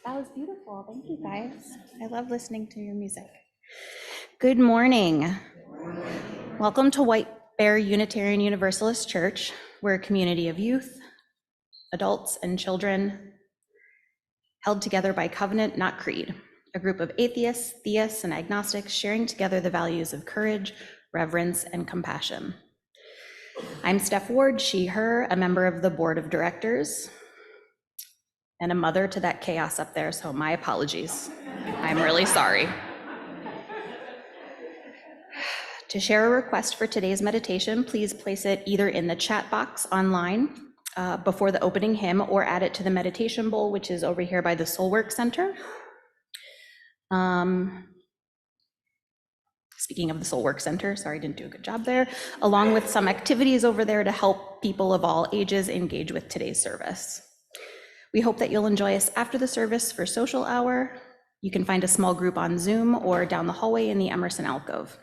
That was beautiful. Thank you, guys. I love listening to your music. Good morning. Welcome to White Bear Unitarian Universalist Church. We're a community of youth, adults, and children held together by covenant, not creed. A group of atheists, theists, and agnostics sharing together the values of courage, reverence, and compassion. I'm Steph Ward, she, her, a member of the board of directors, and a mother to that chaos up there, so my apologies. I'm really sorry. To share a request for today's meditation, please place it either in the chat box online before the opening hymn, or add it to the meditation bowl, which is over here by the Soulwork Center. Speaking of the Soulwork Center, sorry, didn't do a good job there, along with some activities over there to help people of all ages engage with today's service. We hope that you'll enjoy us after the service for social hour. You can find a small group on Zoom or down the hallway in the Emerson alcove.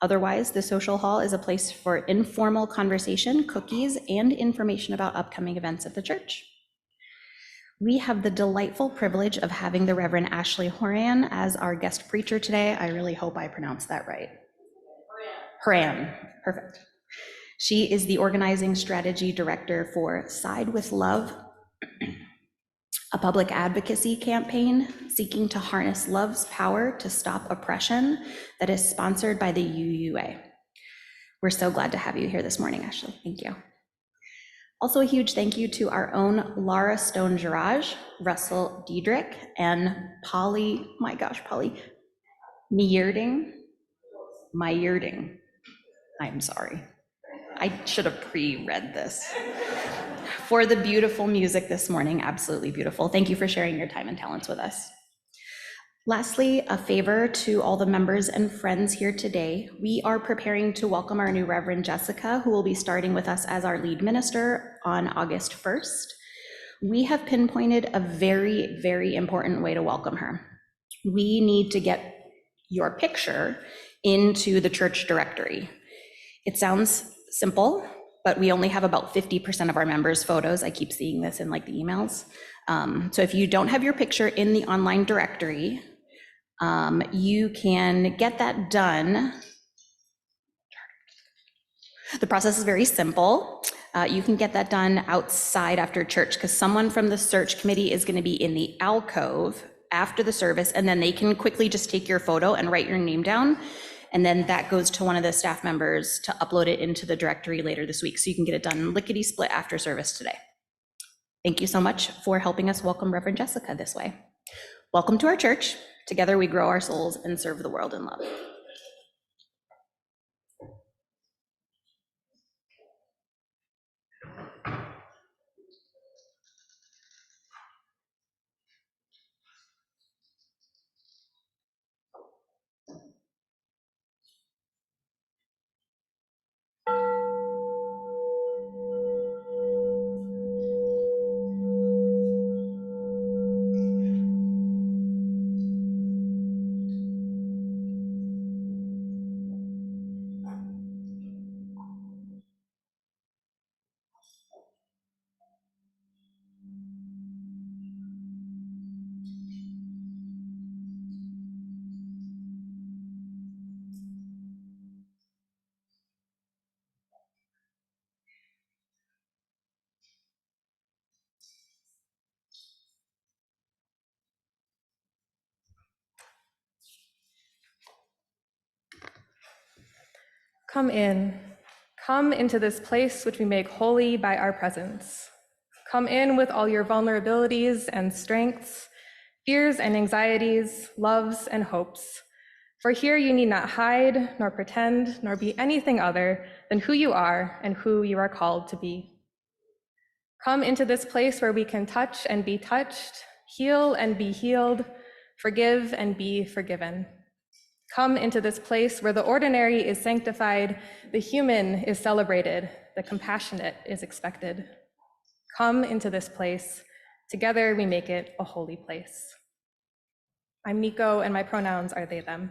Otherwise, the social hall is a place for informal conversation, cookies, and information about upcoming events at the church. We have the delightful privilege of having the Reverend Ashley Horan as our guest preacher today. I really hope I pronounced that right. Horan, perfect. She is the organizing strategy director for Side with Love, a public advocacy campaign seeking to harness love's power to stop oppression that is sponsored by the UUA. We're so glad to have you here this morning, Ashley. Thank you. Also, a huge thank you to our own Laura Stone-Girage, Russell Diedrich, and Polly Meerding. I'm sorry. I should have pre-read this. For the beautiful music this morning, absolutely beautiful. Thank you for sharing your time and talents with us. Lastly, a favor to all the members and friends here today. We are preparing to welcome our new Reverend Jessica, who will be starting with us as our lead minister on August 1st. We have pinpointed a very, very important way to welcome her. We need to get your picture into the church directory. It sounds simple, but we only have about 50% of our members' photos. I keep seeing this in like the emails. So if you don't have your picture in the online directory, you can get that done. The process is very simple. You can get that done outside after church, because someone from the search committee is going to be in the alcove after the service, and then they can quickly just take your photo and write your name down. And then that goes to one of the staff members to upload it into the directory later this week. So you can get it done lickety-split after service today. Thank you so much for helping us welcome Reverend Jessica this way. Welcome to our church. Together we grow our souls and serve the world in love. Come in. Come into this place which we make holy by our presence. Come in with all your vulnerabilities and strengths, fears and anxieties, loves and hopes. For here you need not hide, nor pretend, nor be anything other than who you are and who you are called to be. Come into this place where we can touch and be touched, heal and be healed, forgive and be forgiven. Come into this place where the ordinary is sanctified, the human is celebrated, the compassionate is expected. Come into this place. Together we make it a holy place. I'm Nico, and my pronouns are they, them.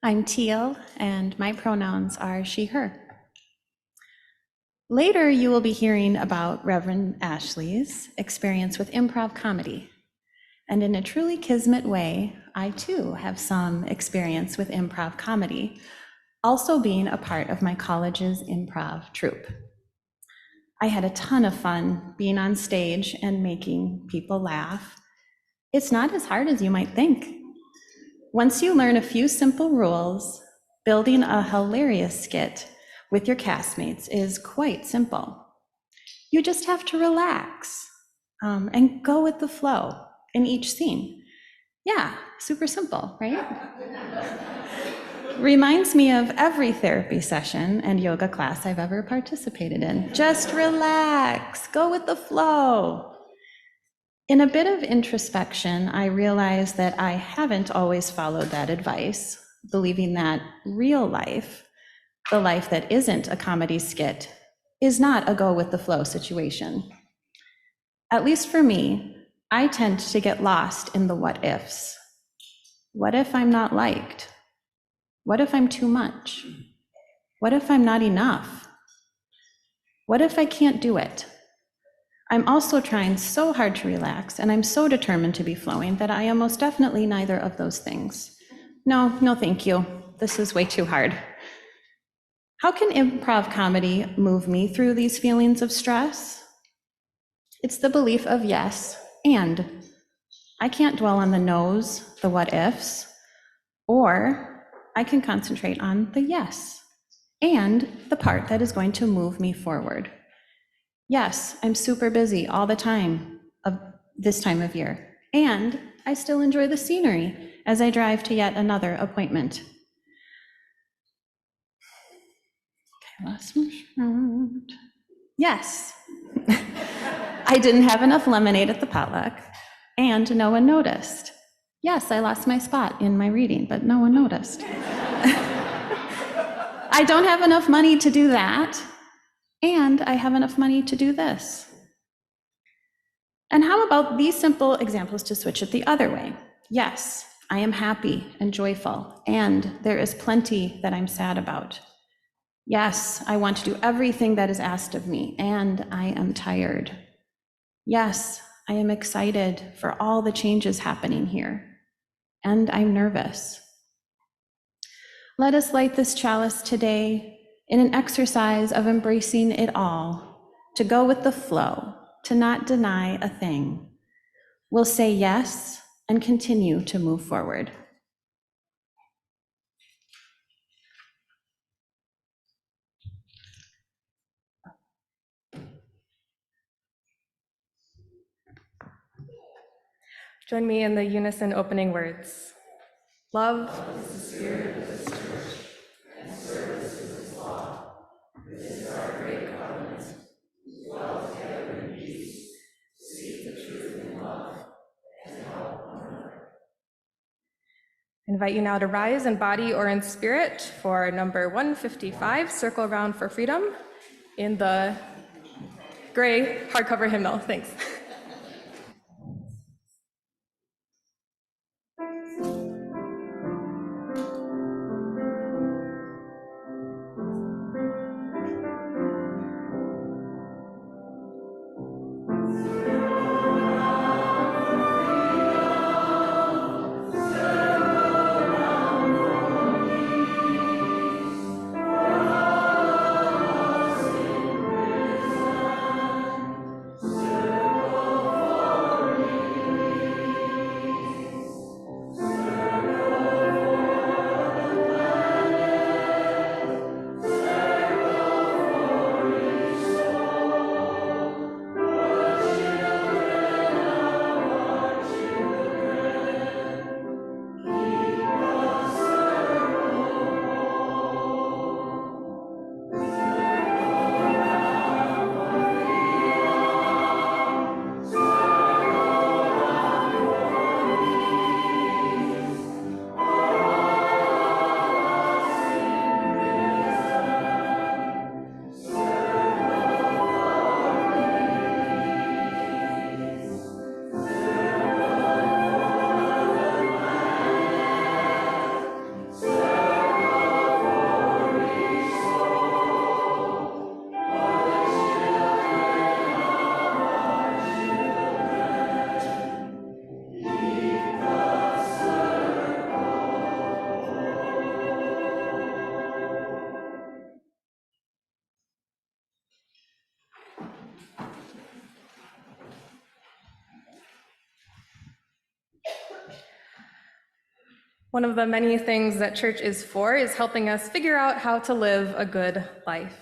I'm Teal, and my pronouns are she, her. Later, you will be hearing about Reverend Ashley's experience with improv comedy. And in a truly kismet way, I too have some experience with improv comedy, also being a part of my college's improv troupe. I had a ton of fun being on stage and making people laugh. It's not as hard as you might think. Once you learn a few simple rules, building a hilarious skit with your castmates is quite simple. You just have to relax and go with the flow in each scene. Yeah, super simple, right? Reminds me of every therapy session and yoga class I've ever participated in. Just relax, go with the flow. In a bit of introspection, I realized that I haven't always followed that advice, believing that real life, the life that isn't a comedy skit, is not a go-with-the-flow situation. At least for me, I tend to get lost in the what-ifs. What if I'm not liked? What if I'm too much? What if I'm not enough? What if I can't do it? I'm also trying so hard to relax, and I'm so determined to be flowing that I am most definitely neither of those things. No, thank you. This is way too hard. How can improv comedy move me through these feelings of stress? It's the belief of yes, and. I can't dwell on the no's, the what ifs, or I can concentrate on the yes, and the part that is going to move me forward. Yes, I'm super busy all the time of this time of year, and I still enjoy the scenery as I drive to yet another appointment. Okay, lost my shirt. Yes, I didn't have enough lemonade at the potluck, and no one noticed. Yes, I lost my spot in my reading, but no one noticed. I don't have enough money to do that, and I have enough money to do this. And how about these simple examples to switch it the other way? Yes, I am happy and joyful, and there is plenty that I'm sad about. Yes, I want to do everything that is asked of me, and I am tired. Yes, I am excited for all the changes happening here, and I'm nervous. Let us light this chalice today in an exercise of embracing it all, to go with the flow, to not deny a thing. We'll say yes and continue to move forward. Join me in the unison opening words. Love is the spirit of this church, and service is its law. This is our great covenant. We dwell together in peace, seek the truth in love, and help one another. I invite you now to rise in body or in spirit for number 155, Circle Round for Freedom, in the gray hardcover hymnal. Thanks. One of the many things that church is for is helping us figure out how to live a good life.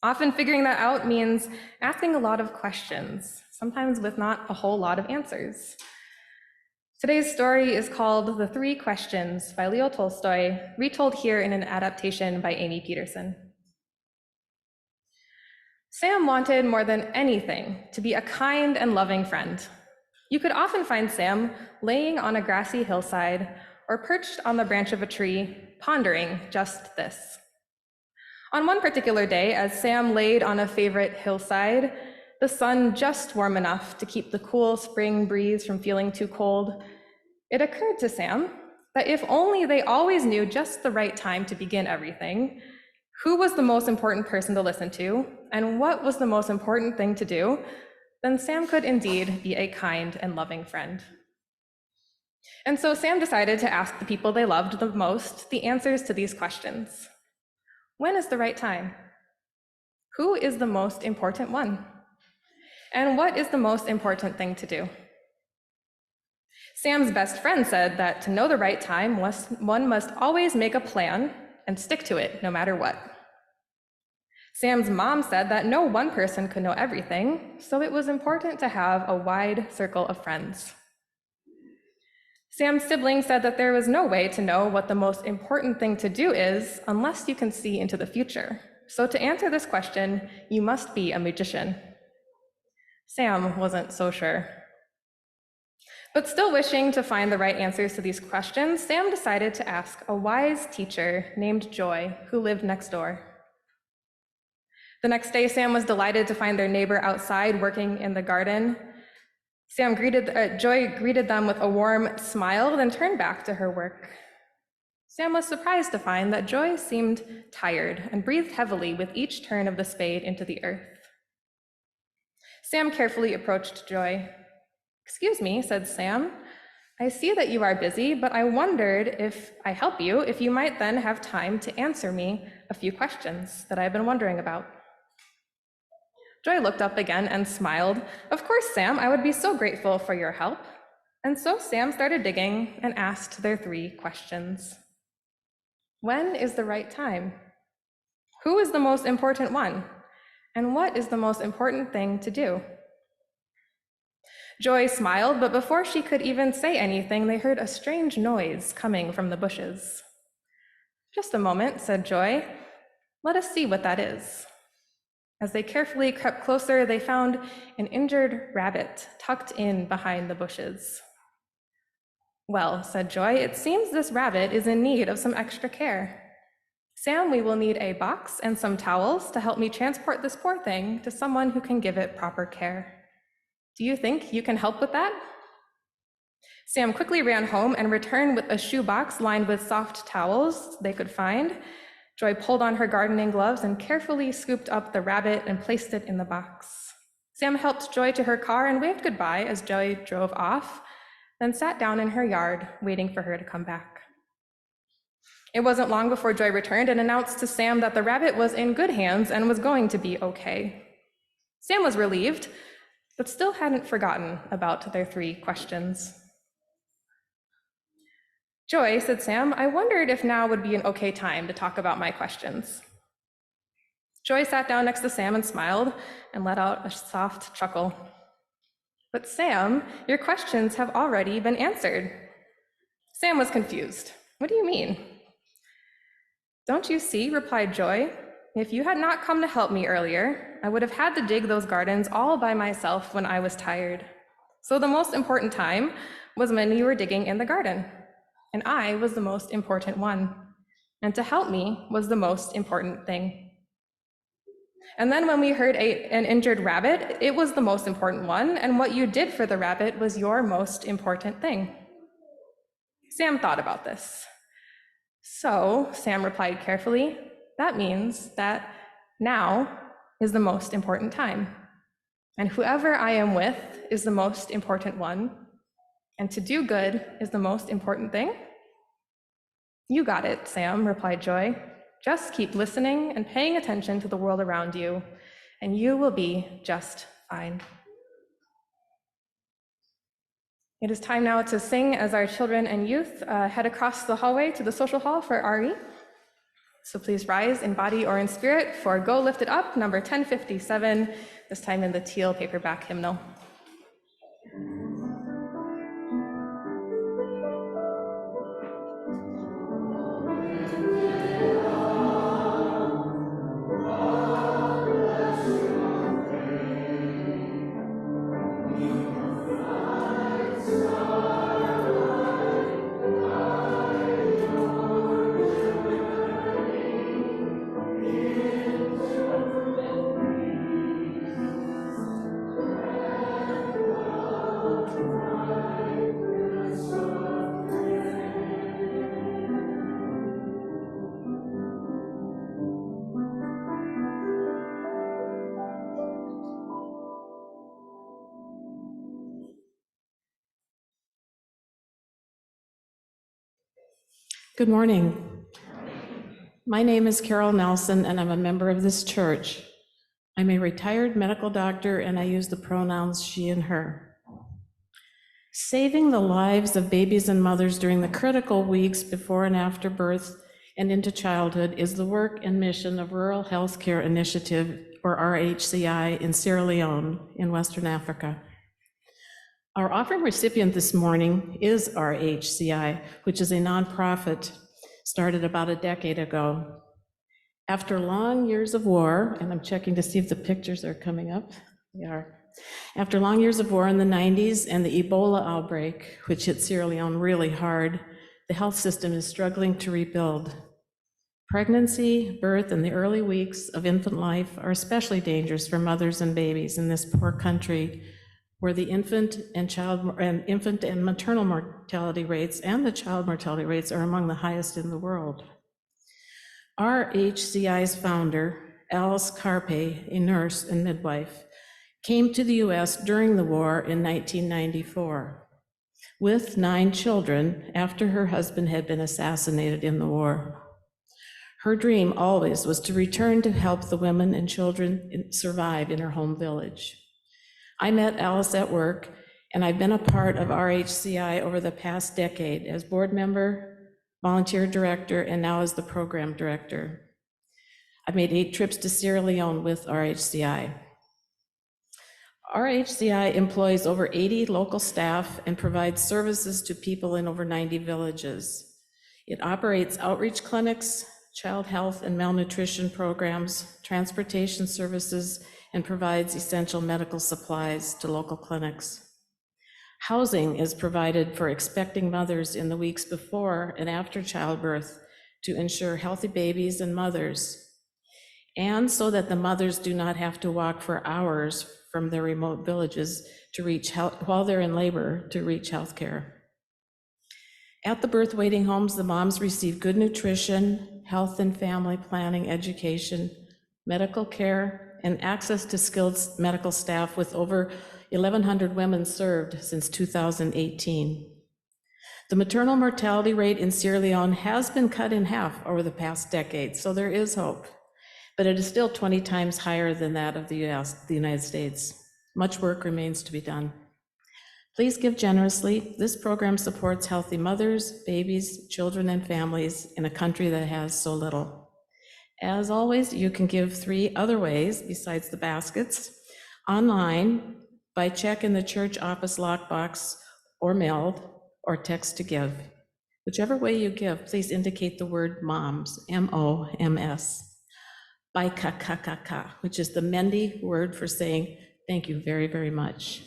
Often figuring that out means asking a lot of questions, sometimes with not a whole lot of answers. Today's story is called The Three Questions by Leo Tolstoy, retold here in an adaptation by Amy Peterson. Sam wanted more than anything to be a kind and loving friend. You could often find Sam laying on a grassy hillside or perched on the branch of a tree, pondering just this. On one particular day, as Sam laid on a favorite hillside, the sun just warm enough to keep the cool spring breeze from feeling too cold, it occurred to Sam that if only they always knew just the right time to begin everything, who was the most important person to listen to, and what was the most important thing to do, then Sam could indeed be a kind and loving friend. And so Sam decided to ask the people they loved the most the answers to these questions. When is the right time? Who is the most important one? And what is the most important thing to do? Sam's best friend said that to know the right time, one must always make a plan and stick to it no matter what. Sam's mom said that no one person could know everything, so it was important to have a wide circle of friends. Sam's sibling said that there was no way to know what the most important thing to do is unless you can see into the future. So to answer this question, you must be a magician. Sam wasn't so sure. But still wishing to find the right answers to these questions, Sam decided to ask a wise teacher named Joy, who lived next door. The next day, Sam was delighted to find their neighbor outside working in the garden. Joy greeted them with a warm smile, then turned back to her work. Sam was surprised to find that Joy seemed tired and breathed heavily with each turn of the spade into the earth. Sam carefully approached Joy. "Excuse me," said Sam. "I see that you are busy, but I wondered if I help you, if you might then have time to answer me a few questions that I've been wondering about." Joy looked up again and smiled. "Of course, Sam, I would be so grateful for your help." And so Sam started digging and asked their 3 questions. When is the right time? Who is the most important one? And what is the most important thing to do? Joy smiled, but before she could even say anything, they heard a strange noise coming from the bushes. "Just a moment," said Joy. "Let us see what that is." As they carefully crept closer, they found an injured rabbit tucked in behind the bushes. "Well," said Joy, "it seems this rabbit is in need of some extra care. Sam, we will need a box and some towels to help me transport this poor thing to someone who can give it proper care. Do you think you can help with that?" Sam quickly ran home and returned with a shoebox lined with soft towels they could find. Joy pulled on her gardening gloves and carefully scooped up the rabbit and placed it in the box. Sam helped Joy to her car and waved goodbye as Joy drove off, then sat down in her yard, waiting for her to come back. It wasn't long before Joy returned and announced to Sam that the rabbit was in good hands and was going to be okay. Sam was relieved, but still hadn't forgotten about their 3 questions. "Joy," said Sam, "I wondered if now would be an okay time to talk about my questions." Joy sat down next to Sam and smiled and let out a soft chuckle. "But Sam, your questions have already been answered." Sam was confused. "What do you mean?" "Don't you see," replied Joy, "if you had not come to help me earlier, I would have had to dig those gardens all by myself when I was tired. So the most important time was when you were digging in the garden, and I was the most important one, and to help me was the most important thing. And then when we heard an injured rabbit, it was the most important one, and what you did for the rabbit was your most important thing." Sam thought about this. "So," Sam replied carefully, "that means that now is the most important time, and whoever I am with is the most important one, and to do good is the most important thing?" "You got it, Sam," replied Joy. "Just keep listening and paying attention to the world around you, and you will be just fine." It is time now to sing as our children and youth head across the hallway to the social hall for RE. So please rise in body or in spirit for Go Lift It Up, number 1057, this time in the teal paperback hymnal. Good morning. My name is Carol Nelson, and I'm a member of this church. I'm a retired medical doctor, and I use the pronouns she and her. Saving the lives of babies and mothers during the critical weeks before and after birth and into childhood is the work and mission of Rural Healthcare Initiative, or RHCI, in Sierra Leone in Western Africa. Our offering recipient this morning is RHCI, which is a nonprofit started about a decade ago. After long years of war, and I'm checking to see if the pictures are coming up. They are. After long years of war in the 90s and the Ebola outbreak, which hit Sierra Leone really hard, the health system is struggling to rebuild. Pregnancy, birth, and the early weeks of infant life are especially dangerous for mothers and babies in this poor country, where the infant and maternal mortality rates and the child mortality rates are among the highest in the world. RHCI's founder, Alice Carpe, a nurse and midwife, came to the US during the war in 1994 with 9 children after her husband had been assassinated in the war. Her dream always was to return to help the women and children survive in her home village. I met Alice at work, and I've been a part of RHCI over the past decade as board member, volunteer director, and now as the program director. I've made 8 trips to Sierra Leone with RHCI. RHCI employs over 80 local staff and provides services to people in over 90 villages. It operates outreach clinics, child health and malnutrition programs, transportation services, and provides essential medical supplies to local clinics. Housing is provided for expecting mothers in the weeks before and after childbirth to ensure healthy babies and mothers, and so that the mothers do not have to walk for hours from their remote villages to reach while they're in labor to reach health care. At the birth waiting homes, the moms receive good nutrition, health and family planning education, medical care, and access to skilled medical staff with over 1,100 women served since 2018. The maternal mortality rate in Sierra Leone has been cut in half over the past decade, so there is hope, but it is still 20 times higher than that of the United States. Much work remains to be done. Please give generously. This program supports healthy mothers, babies, children, and families in a country that has so little. As always, you can give 3 other ways besides the baskets: online, by check in the church office lockbox, or mailed, or text to give. Whichever way you give, please indicate the word MOMS, M-O-M-S, by ka, which is the Mendi word for saying thank you very, very much.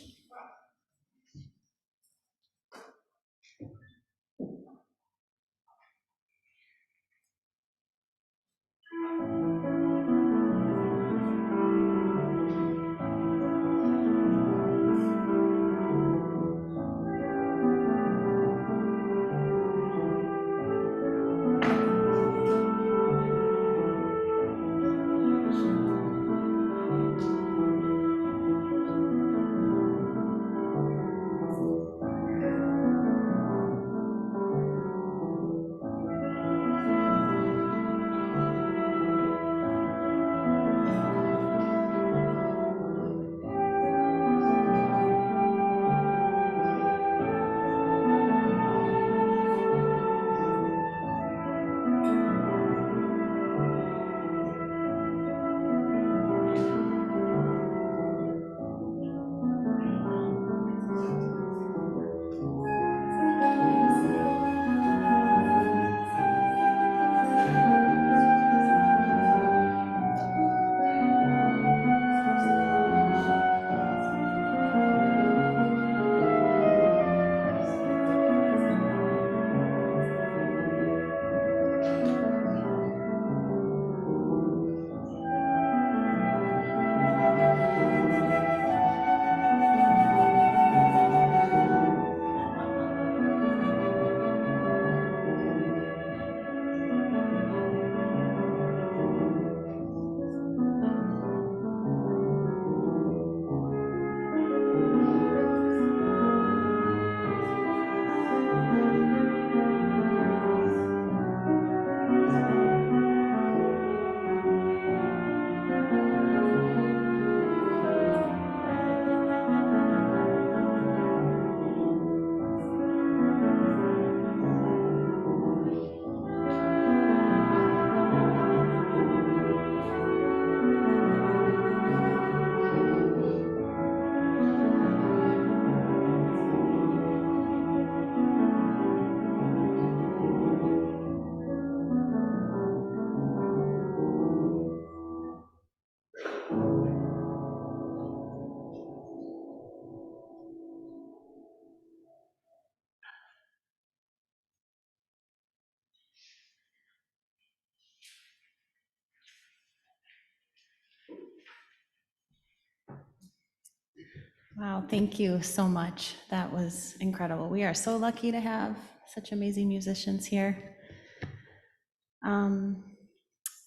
Wow, thank you so much. That was incredible. We are so lucky to have such amazing musicians here.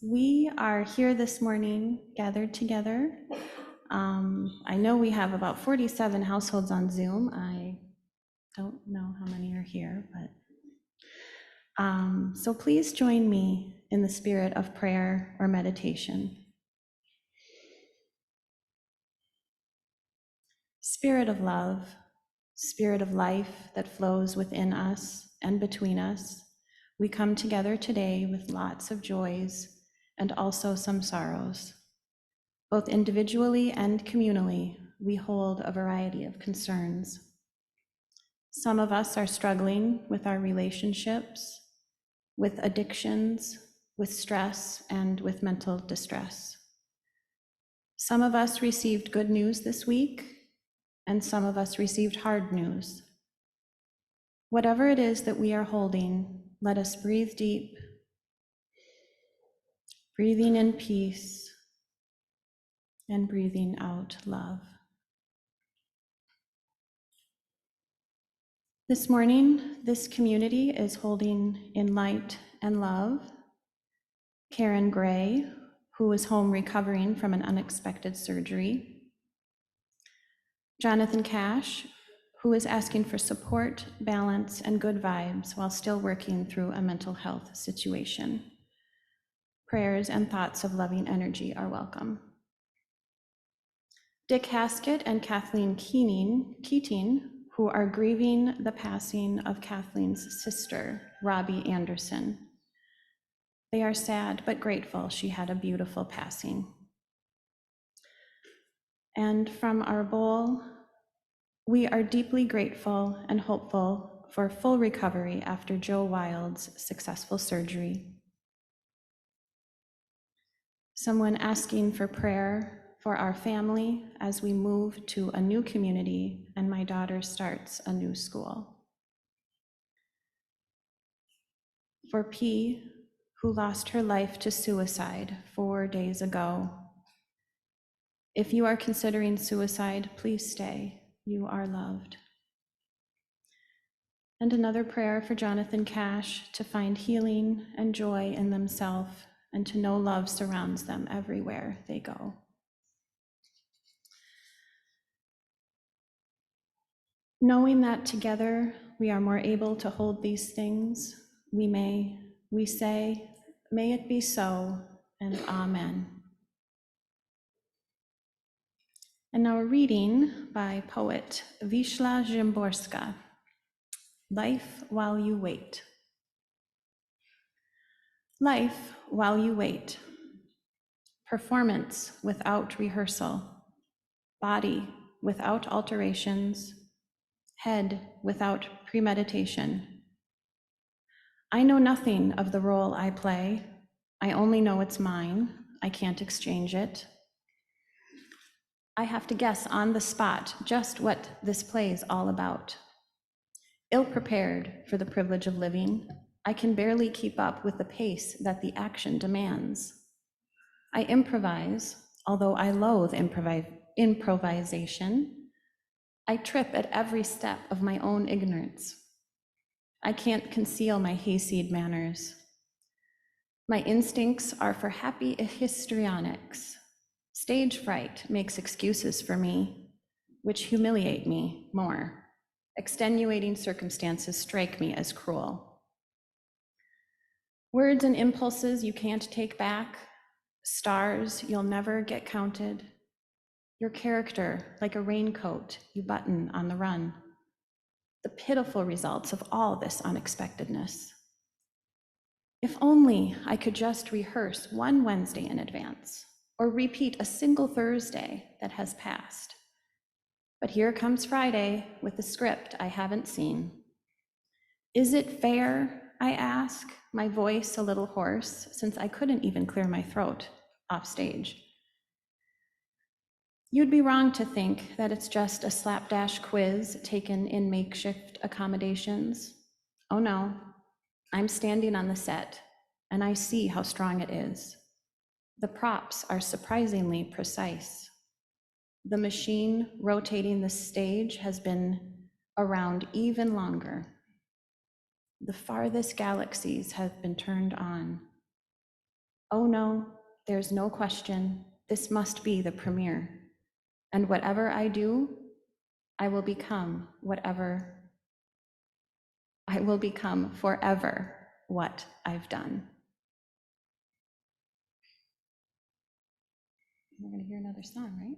We are here this morning gathered together I know we have about 47 households on Zoom. I don't know how many are here, but so please join me in the spirit of prayer or meditation. Spirit of love, spirit of life that flows within us and between us, we come together today with lots of joys and also some sorrows. Both individually and communally, we hold a variety of concerns. Some of us are struggling with our relationships, with addictions, with stress, and with mental distress. Some of us received good news this week, and some of us received hard news. Whatever it is that we are holding, let us breathe deep, breathing in peace and breathing out love. This morning, this community is holding in light and love Karen Gray, who is home recovering from an unexpected surgery, Jonathan Cash, who is asking for support, balance, and good vibes while still working through a mental health situation. Prayers and thoughts of loving energy are welcome. Dick Haskett and Kathleen Keating, who are grieving the passing of Kathleen's sister, Robbie Anderson. They are sad but grateful she had a beautiful passing. And from our bowl, we are deeply grateful and hopeful for full recovery after Joe Wild's successful surgery. Someone asking for prayer for our family as we move to a new community and my daughter starts a new school. For P, who lost her life to suicide 4 days ago. If you are considering suicide, please stay. You are loved. And another prayer for Jonathan Cash to find healing and joy in themselves and to know love surrounds them everywhere they go. Knowing that together we are more able to hold these things, we say, may it be so, and amen. And now a reading by poet Wisla Szymborska, Life While You Wait. Life while you wait. Performance without rehearsal. Body without alterations. Head without premeditation. I know nothing of the role I play. I only know it's mine. I can't exchange it. I have to guess on the spot just what this play is all about. Ill-prepared for the privilege of living, I can barely keep up with the pace that the action demands. I improvise, although I loathe improvisation. I trip at every step of my own ignorance. I can't conceal my hayseed manners. My instincts are for happy histrionics. Stage fright makes excuses for me, which humiliate me more. Extenuating circumstances strike me as cruel. Words and impulses you can't take back, stars you'll never get counted. Your character like a raincoat you button on the run. The pitiful results of all this unexpectedness. If only I could just rehearse one Wednesday in advance, or repeat a single Thursday that has passed. But here comes Friday with the script I haven't seen. Is it fair, I ask, my voice a little hoarse, since I couldn't even clear my throat off stage. You'd be wrong to think that it's just a slapdash quiz taken in makeshift accommodations. Oh no, I'm standing on the set, and I see how strong it is. The props are surprisingly precise. The machine rotating the stage has been around even longer. The farthest galaxies have been turned on. Oh no, there's no question, this must be the premiere. And whatever I do, I will become forever what I've done. We're going to hear another song, right?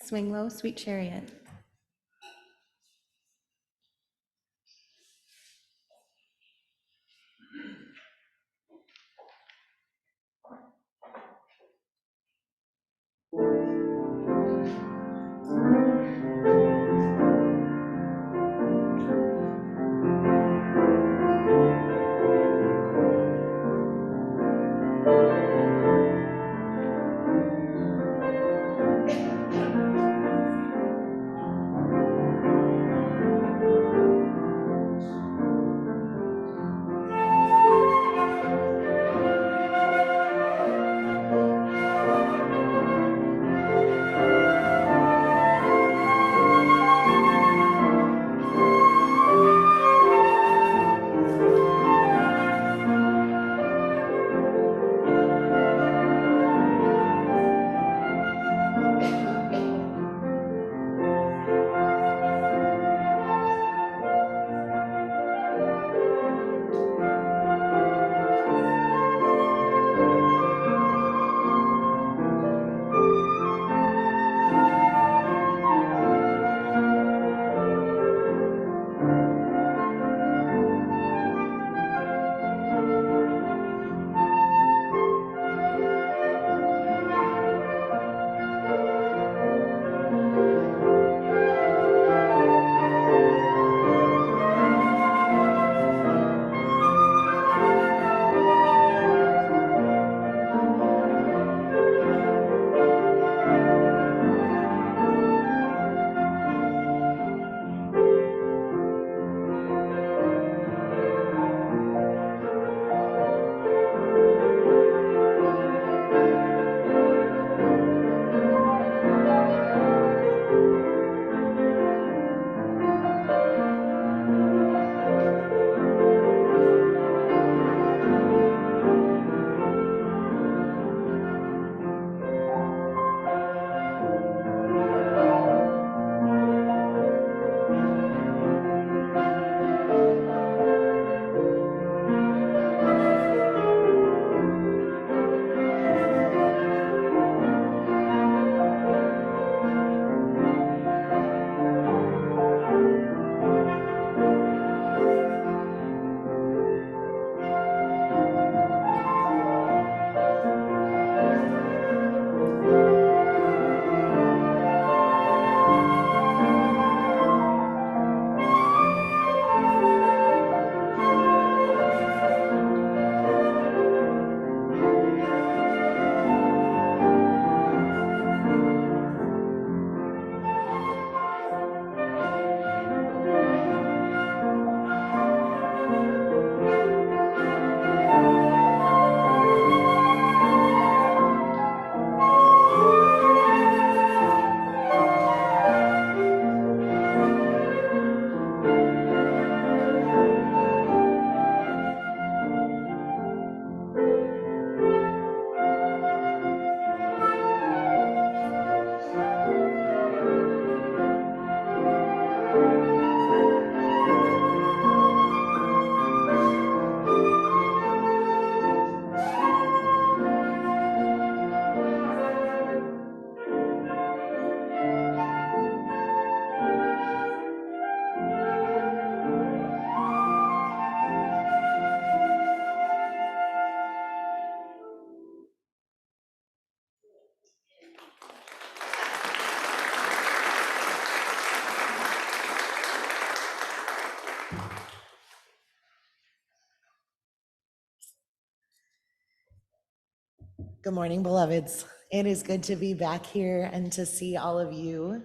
Swing Low, Sweet Chariot. Good morning, beloveds. It is good to be back here and to see all of you.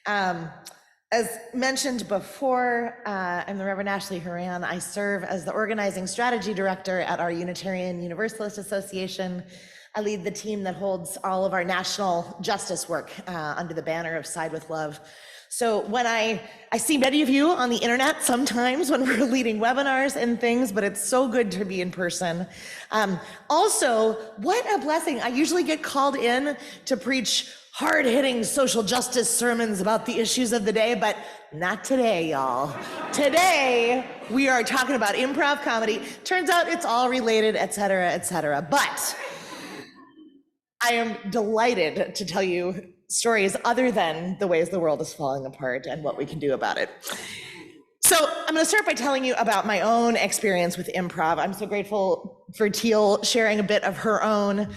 As mentioned before, I'm the Reverend Ashley Horan. I serve as the organizing strategy director at our Unitarian Universalist Association. I lead the team that holds all of our national justice work under the banner of Side with Love. So when I see many of you on the internet sometimes when we're leading webinars and things, but it's so good to be in person. Also, what a blessing. I usually get called in to preach hard-hitting social justice sermons about the issues of the day, but not today, y'all. Today, we are talking about improv comedy. Turns out it's all related, et cetera, et cetera. But I am delighted to tell you stories other than the ways the world is falling apart and what we can do about it. So I'm going to start by telling you about my own experience with improv. I'm so grateful for Teal sharing a bit of her own.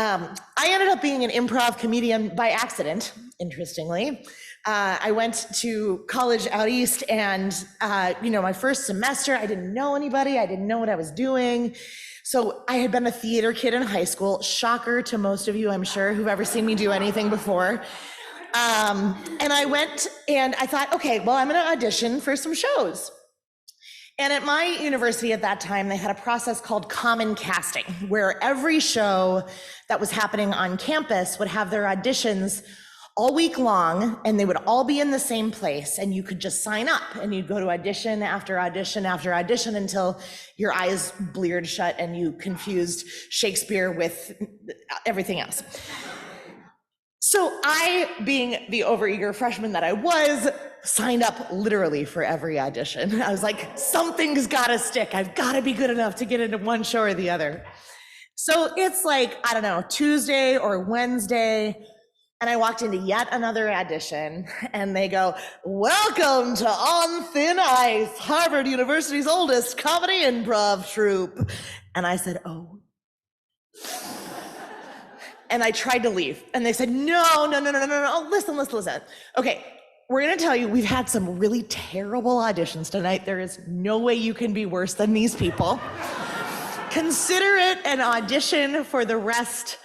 I ended up being an improv comedian by accident, interestingly. I went to college out east and, my first semester, I didn't know anybody. I didn't know what I was doing. So I had been a theater kid in high school. Shocker to most of you, I'm sure, who've ever seen me do anything before. And I went and I thought, okay, well, I'm going to audition for some shows. And at my university at that time, they had a process called common casting, where every show that was happening on campus would have their auditions all week long, and they would all be in the same place, and you could just sign up, and you'd go to audition after audition after audition until your eyes bleared shut and you confused Shakespeare with everything else. So I, being the overeager freshman that I was, signed up literally for every audition. I was like, something's gotta stick. I've gotta be good enough to get into one show or the other. So it's like, I don't know, Tuesday or Wednesday, and I walked into yet another audition, and they go, welcome to On Thin Ice, Harvard University's oldest comedy improv troupe. And I said, oh. And I tried to leave, and they said, no, listen. Okay, we're gonna tell you, we've had some really terrible auditions tonight. There is no way you can be worse than these people. Consider it an audition for the rest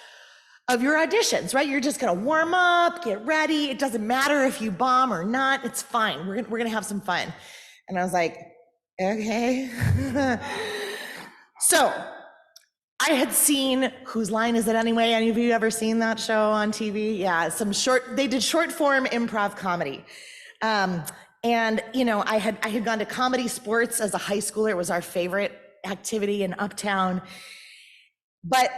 of your auditions, right? You're just gonna warm up, get ready. It doesn't matter if you bomb or not, it's fine. We're gonna have some fun. And I was like, okay. So, I had seen Whose Line Is It Anyway? Any of you ever seen that show on TV? Yeah, they did short form improv comedy. I had gone to comedy sports as a high schooler. It was our favorite activity in Uptown. But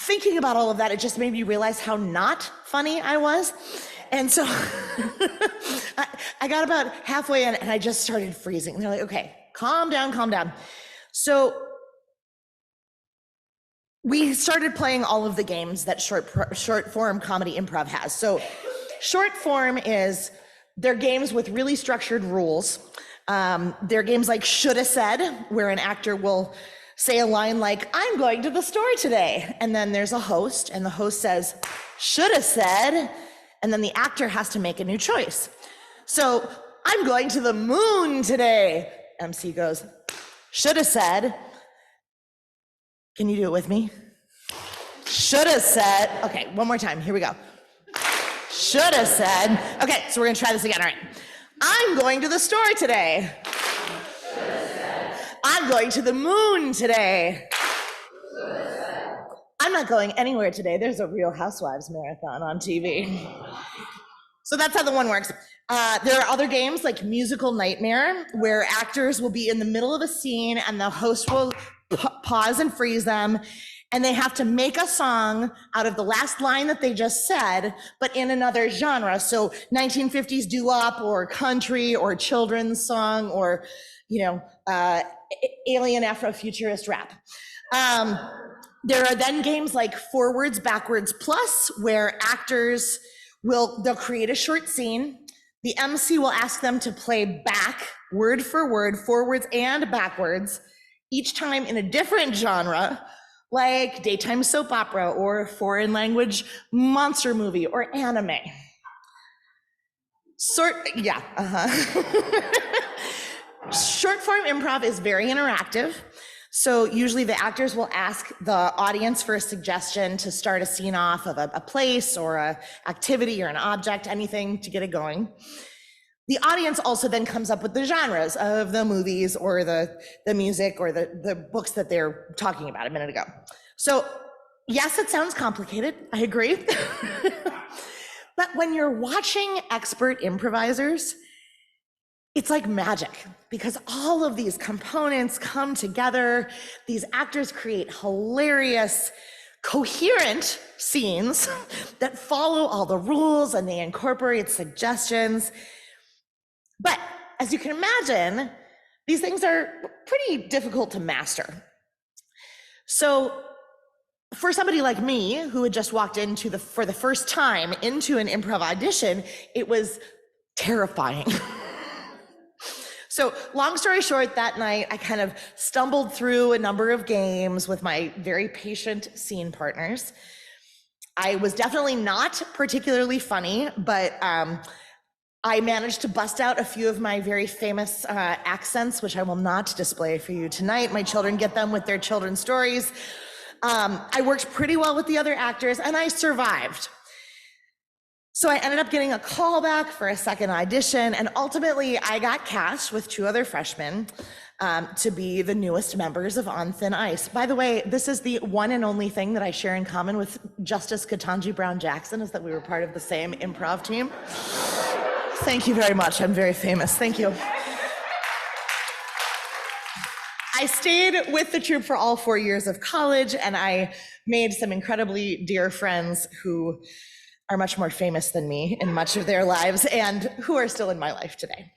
thinking about all of that, it just made me realize how not funny I was. And so I got about halfway in and I just started freezing. And they're like, okay, calm down. So we started playing all of the games that short form comedy improv has. So short form they're games with really structured rules. They're games like Shoulda Said, where an actor will say a line like, I'm going to the store today. And then there's a host, and the host says, shoulda said, and then the actor has to make a new choice. So, I'm going to the moon today. MC goes, shoulda said. Can you do it with me? Shoulda said. Okay, one more time. Here we go. Shoulda said. Okay, so we're gonna try this again. All right. I'm going to the store today. Shoulda said. I'm going to the moon today. Shoulda said. I'm not going anywhere today. There's a Real Housewives marathon on TV. So that's how the one works. There are other games like Musical Nightmare, where actors will be in the middle of a scene and the host will pause and freeze them, and they have to make a song out of the last line that they just said, but in another genre. So 1950s doo-wop or country or children's song or, alien Afrofuturist rap. There are then games like Forwards, Backwards, Plus, where actors they'll create a short scene. The MC will ask them to play back, word for word, forwards and backwards, each time in a different genre, like daytime soap opera or foreign language monster movie or anime. Short form improv is very interactive. So usually the actors will ask the audience for a suggestion to start a scene off of a place or a activity or an object, anything to get it going. The audience also then comes up with the genres of the movies or the music or the books that they're talking about a minute ago. So yes, it sounds complicated, I agree. But when you're watching expert improvisers, it's like magic because all of these components come together. These actors create hilarious coherent scenes that follow all the rules and they incorporate suggestions. But as you can imagine, these things are pretty difficult to master. So for somebody like me who had just walked for the first time into an improv audition, it was terrifying. So long story short, that night I kind of stumbled through a number of games with my very patient scene partners. I was definitely not particularly funny, but I managed to bust out a few of my very famous accents, which I will not display for you tonight. My children get them with their children's stories. I worked pretty well with the other actors and I survived. So I ended up getting a call back for a second audition, and ultimately I got cast with 2 other freshmen to be the newest members of On Thin Ice. By the way, this is the one and only thing that I share in common with Justice Ketanji Brown Jackson, is that we were part of the same improv team. Thank you very much. I'm very famous. Thank you. I stayed with the troupe for all 4 years of college, and I made some incredibly dear friends who are much more famous than me in much of their lives and who are still in my life today.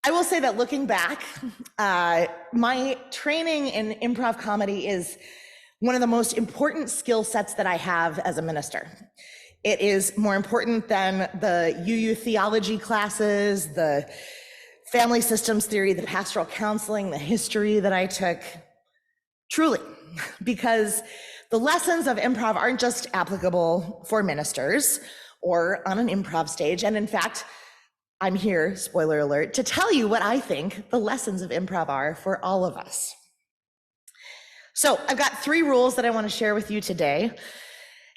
I will say that looking back, my training in improv comedy is one of the most important skill sets that I have as a minister. It is more important than the UU theology classes, the family systems theory, the pastoral counseling, the history that I took. Truly, because the lessons of improv aren't just applicable for ministers or on an improv stage. And in fact, I'm here, spoiler alert, to tell you what I think the lessons of improv are for all of us. So I've got 3 rules that I want to share with you today.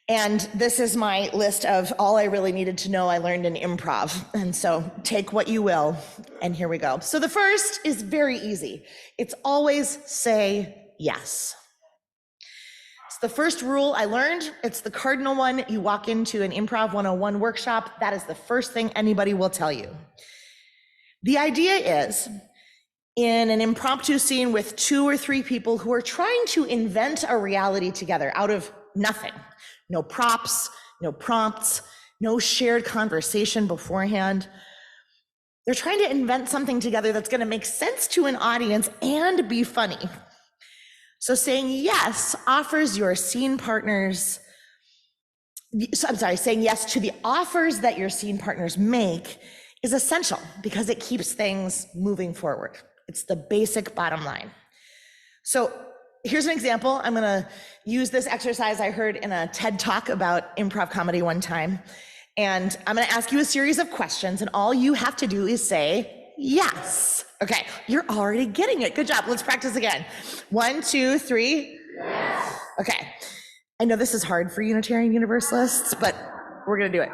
And this is my list of all I really needed to know I learned in improv. And so take what you will, and here we go. So the first is very easy. It's always say yes. It's the first rule I learned. It's the cardinal one. You walk into an Improv 101 workshop, that is the first thing anybody will tell you. The idea is, in an impromptu scene with 2 or 3 people who are trying to invent a reality together out of nothing, no props, no prompts, no shared conversation beforehand. They're trying to invent something together that's going to make sense to an audience and be funny. So saying yes offers your scene partners, saying yes to the offers that your scene partners make is essential because it keeps things moving forward. It's the basic bottom line. So here's an example. I'm gonna use this exercise I heard in a TED Talk about improv comedy one time. And I'm gonna ask you a series of questions, and all you have to do is say yes. Okay, you're already getting it. Good job. Let's practice again. 1, 2, 3. Yes. Okay. I know this is hard for Unitarian Universalists, but we're gonna do it.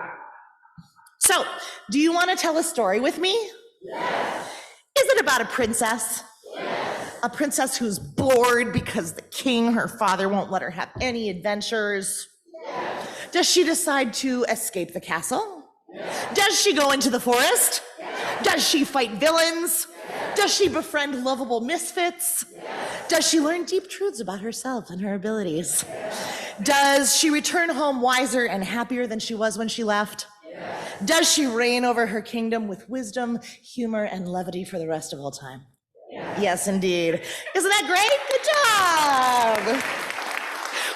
So, do you want to tell a story with me? Yes. Is it about a princess? Yes. A princess who's bored because the king, her father, won't let her have any adventures? Yes. Does she decide to escape the castle? Yes. Does she go into the forest? Yes. Does she fight villains? Yes. Does she befriend lovable misfits? Yes. Does she learn deep truths about herself and her abilities? Yes. Does she return home wiser and happier than she was when she left? Yes. Does she reign over her kingdom with wisdom, humor, and levity for the rest of all time? Yes, yes, indeed. Isn't that great? Good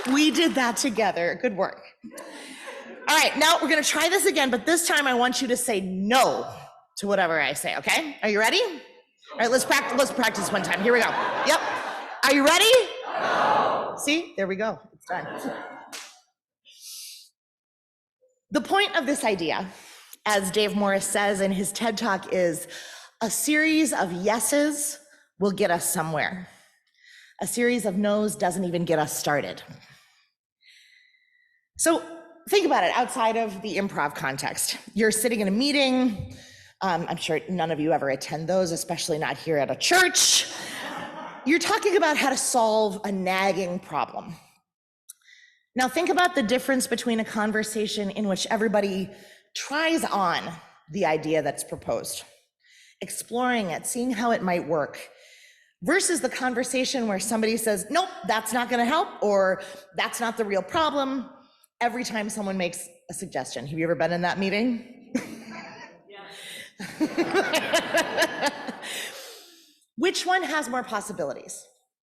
job. We did that together. Good work. All right, now we're going to try this again, but this time I want you to say no to whatever I say, okay? Are you ready? All right, let's practice one time. Here we go. Yep. Are you ready? No. See? There we go. It's done. The point of this idea, as Dave Morris says in his TED Talk, is a series of yeses will get us somewhere. A series of no's doesn't even get us started. So think about it outside of the improv context. You're sitting in a meeting. I'm sure none of you ever attend those, especially not here at a church. You're talking about how to solve a nagging problem. Now think about the difference between a conversation in which everybody tries on the idea that's proposed, exploring it, seeing how it might work, versus the conversation where somebody says, nope, that's not going to help, or that's not the real problem, every time someone makes a suggestion. Have you ever been in that meeting? Which one has more possibilities,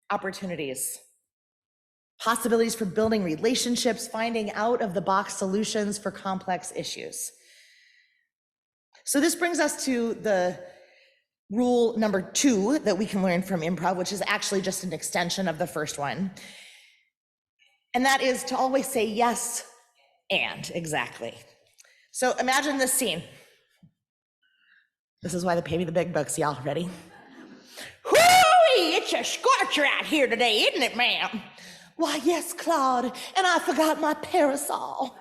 opportunities, possibilities for building relationships, finding out of the box solutions for complex issues? So this brings us to the rule number 2 that we can learn from improv, which is actually just an extension of the first one. And that is to always say yes and, exactly. So imagine this scene. This is why they pay me the big bucks, y'all. Ready? Whoo-wee, it's a scorcher out here today, isn't it, ma'am? Why, yes, Claude, and I forgot my parasol.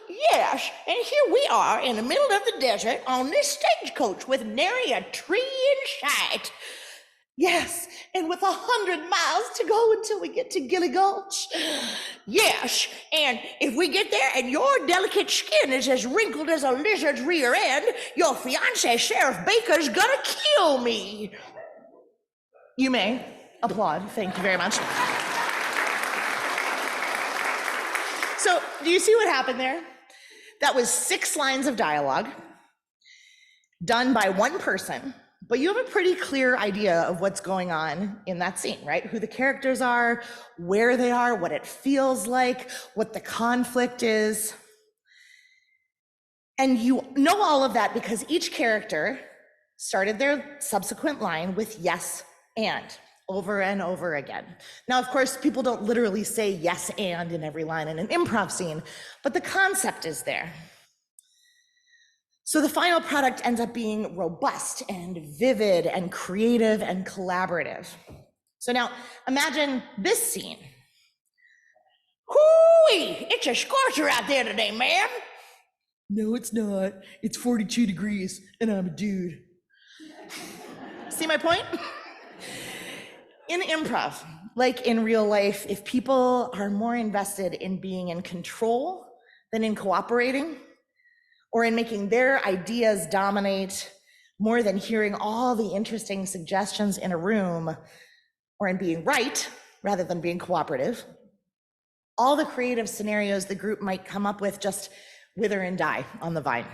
Yes, and here we are in the middle of the desert on this stagecoach with nary a tree in sight. Yes, and with 100 miles to go until we get to Gilly Gulch. Yes, and if we get there and your delicate skin is as wrinkled as a lizard's rear end, your fiancé, Sheriff Baker's gonna kill me. You may applaud. Thank you very much. So, do you see what happened there? That was 6 lines of dialogue done by one person, but you have a pretty clear idea of what's going on in that scene, right? Who the characters are, where they are, what it feels like, what the conflict is. And you know all of that because each character started their subsequent line with yes and over and over again. Now, of course, people don't literally say yes and in every line in an improv scene, but the concept is there. So the final product ends up being robust and vivid and creative and collaborative. So now imagine this scene. Hoo-wee, it's a scorcher out there today, ma'am. No, it's not. It's 42 degrees and I'm a dude. See my point? In improv, like in real life, if people are more invested in being in control than in cooperating, or in making their ideas dominate more than hearing all the interesting suggestions in a room, or in being right rather than being cooperative, all the creative scenarios the group might come up with just wither and die on the vine.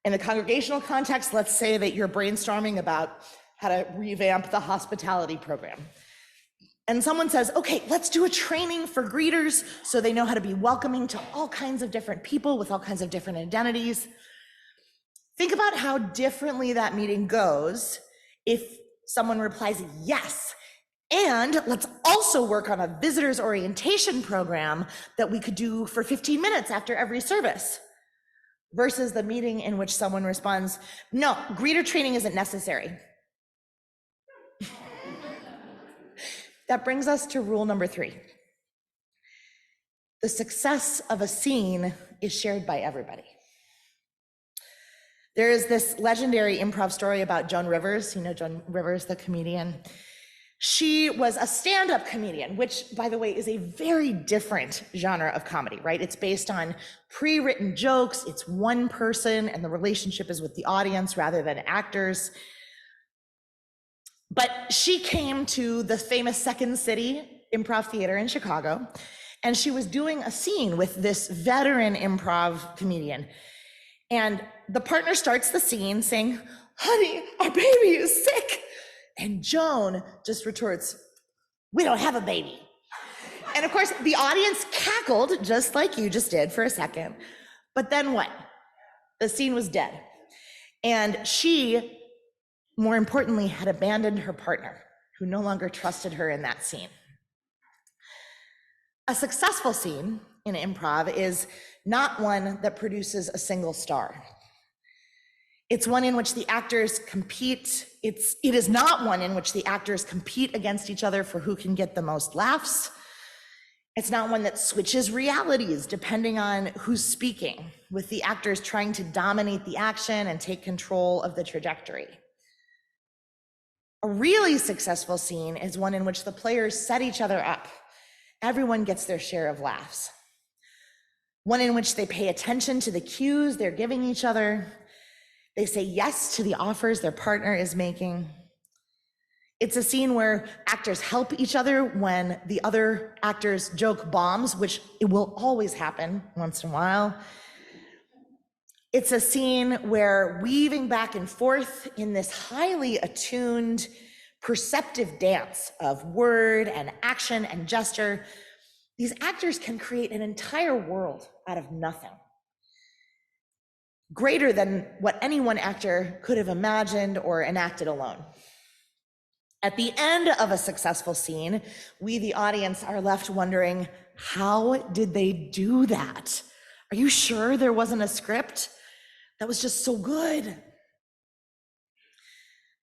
In the congregational context, let's say that you're brainstorming about how to revamp the hospitality program. And someone says, okay, let's do a training for greeters so they know how to be welcoming to all kinds of different people with all kinds of different identities. Think about how differently that meeting goes if someone replies yes, and let's also work on a visitors orientation program that we could do for 15 minutes after every service, versus the meeting in which someone responds, no, greeter training isn't necessary. That brings us to rule number 3. The success of a scene is shared by everybody. There is this legendary improv story about Joan Rivers. You know Joan Rivers, the comedian. She was a stand-up comedian, which, by the way, is a very different genre of comedy, right? It's based on pre-written jokes. It's one person, and the relationship is with the audience rather than actors. But she came to the famous Second City Improv Theater in Chicago, and she was doing a scene with this veteran improv comedian. And the partner starts the scene saying, honey, our baby is sick. And Joan just retorts, we don't have a baby. And of course, the audience cackled just like you just did for a second. But then what? The scene was dead. And she, more importantly, had abandoned her partner, who no longer trusted her in that scene. A successful scene in improv is not one that produces a single star. It's one in which the actors compete. It is not one in which the actors compete against each other for who can get the most laughs. It's not one that switches realities depending on who's speaking, with the actors trying to dominate the action and take control of the trajectory. A really successful scene is one in which the players set each other up. Everyone gets their share of laughs. One in which they pay attention to the cues they're giving each other. They say yes to the offers their partner is making. It's a scene where actors help each other when the other actors joke bombs, which it will always happen once in a while. It's a scene where weaving back and forth in this highly attuned, perceptive dance of word and action and gesture, these actors can create an entire world out of nothing, greater than what any one actor could have imagined or enacted alone. At the end of a successful scene, we, the audience, are left wondering, how did they do that? Are you sure there wasn't a script? That was just so good.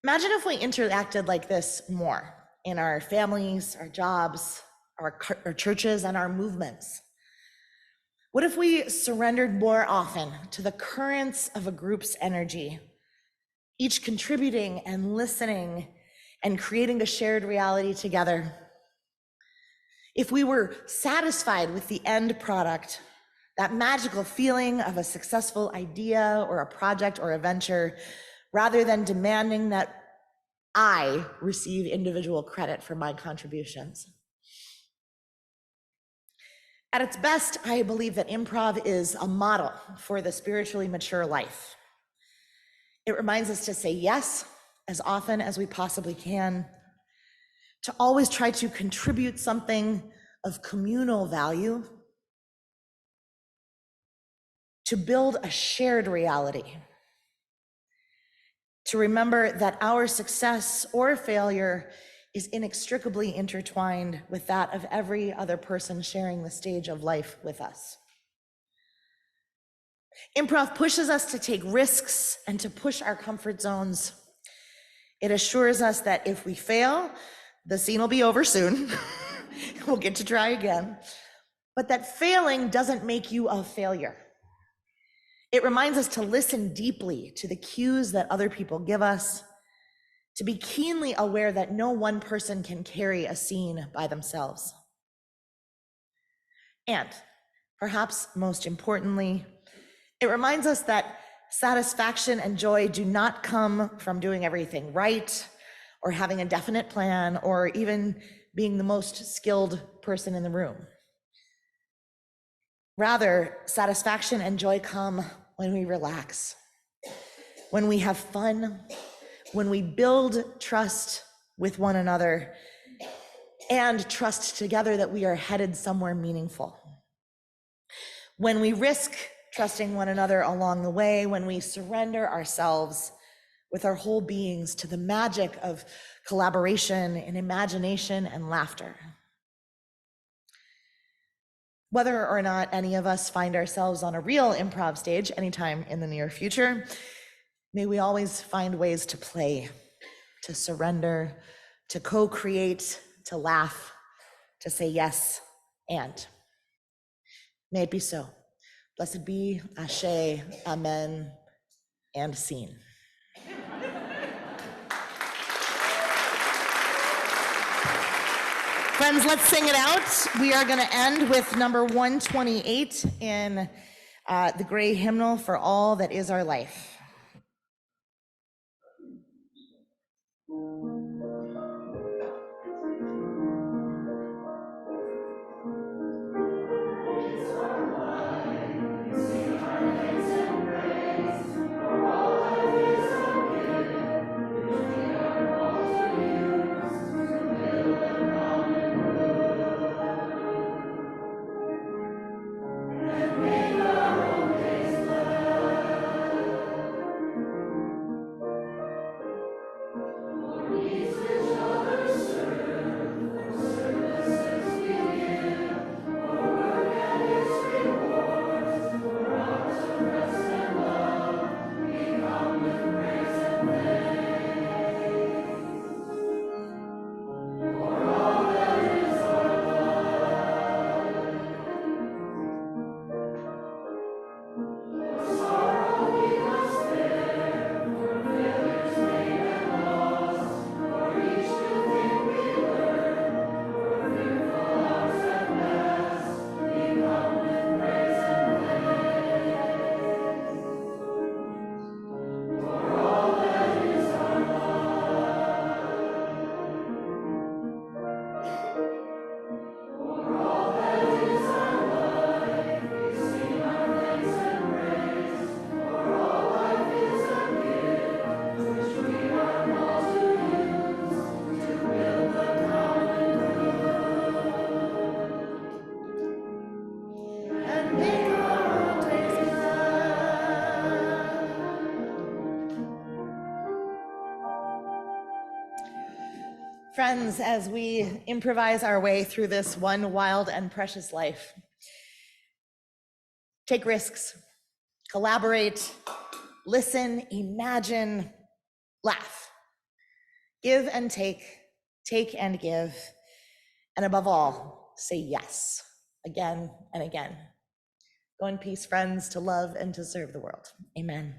Imagine if we interacted like this more in our families, our jobs, our churches, and our movements. What if we surrendered more often to the currents of a group's energy, each contributing and listening and creating a shared reality together? If we were satisfied with the end product, that magical feeling of a successful idea or a project or a venture, rather than demanding that I receive individual credit for my contributions. At its best, I believe that improv is a model for the spiritually mature life. It reminds us to say yes as often as we possibly can, to always try to contribute something of communal value, to build a shared reality, to remember that our success or failure is inextricably intertwined with that of every other person sharing the stage of life with us. Improv pushes us to take risks and to push our comfort zones. It assures us that if we fail, the scene will be over soon. We'll get to try again. But that failing doesn't make you a failure. It reminds us to listen deeply to the cues that other people give us, to be keenly aware that no one person can carry a scene by themselves. And perhaps most importantly, it reminds us that satisfaction and joy do not come from doing everything right, or having a definite plan, or even being the most skilled person in the room. Rather, satisfaction and joy come when we relax, when we have fun, when we build trust with one another and trust together that we are headed somewhere meaningful. When we risk trusting one another along the way, when we surrender ourselves with our whole beings to the magic of collaboration and imagination and laughter. Whether or not any of us find ourselves on a real improv stage anytime in the near future, may we always find ways to play, to surrender, to co-create, to laugh, to say yes, and. May it be so. Blessed be, Ashe, Amen, and scene. Friends, let's sing it out. We are going to end with number 128 in the Gray Hymnal, For All That Is Our Life. Friends, as we improvise our way through this one wild and precious life, take risks, collaborate, listen, imagine, laugh, give and take and give, and above all, say yes again and again. Go in peace, friends, to love and to serve the world. Amen.